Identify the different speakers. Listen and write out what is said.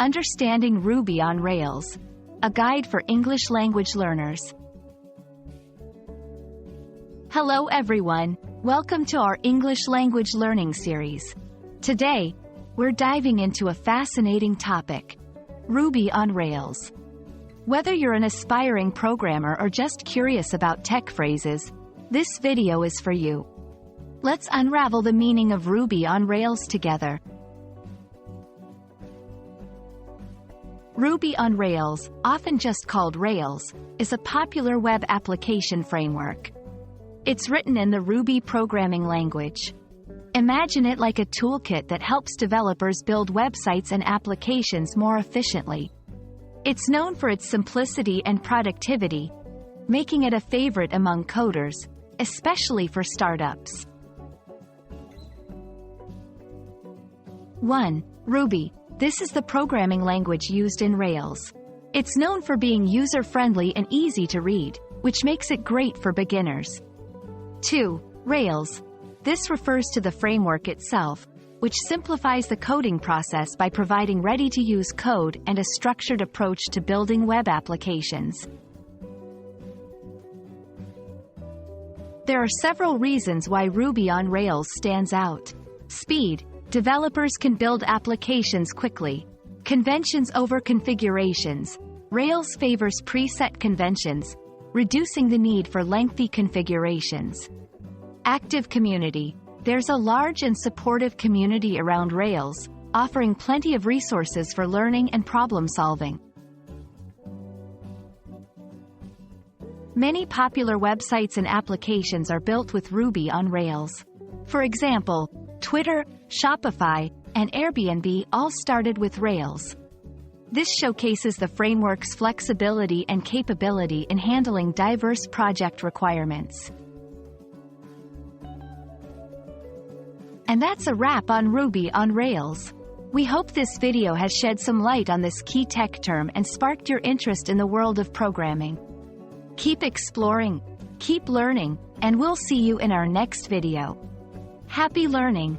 Speaker 1: Understanding Ruby on Rails, a guide for English language learners. Hello everyone, welcome to our English language learning series. Today, we're diving into a fascinating topic: Ruby on Rails. Whether you're an aspiring programmer or just curious about tech phrases, this video is for you. Let's unravel the meaning of Ruby on Rails together. Ruby on Rails, often just called Rails, is a popular web application framework. It's written in the Ruby programming language. Imagine it like a toolkit that helps developers build websites and applications more efficiently. It's known for its simplicity and productivity, making it a favorite among coders, especially for startups. 1. Ruby. This is the programming language used in Rails. It's known for being user-friendly and easy to read, which makes it great for beginners. 2. Rails. This refers to the framework itself, which simplifies the coding process by providing ready-to-use code and a structured approach to building web applications. There are several reasons why Ruby on Rails stands out. Speed. Developers can build applications quickly. Conventions over configurations. Rails favors preset conventions, reducing the need for lengthy configurations. Active community. There's a large and supportive community around Rails, offering plenty of resources for learning and problem solving. Many popular websites and applications are built with Ruby on Rails. For example, Twitter, Shopify, and Airbnb all started with Rails. This showcases the framework's flexibility and capability in handling diverse project requirements. And that's a wrap on Ruby on Rails. We hope this video has shed some light on this key tech term and sparked your interest in the world of programming. Keep exploring, keep learning, and we'll see you in our next video. Happy learning!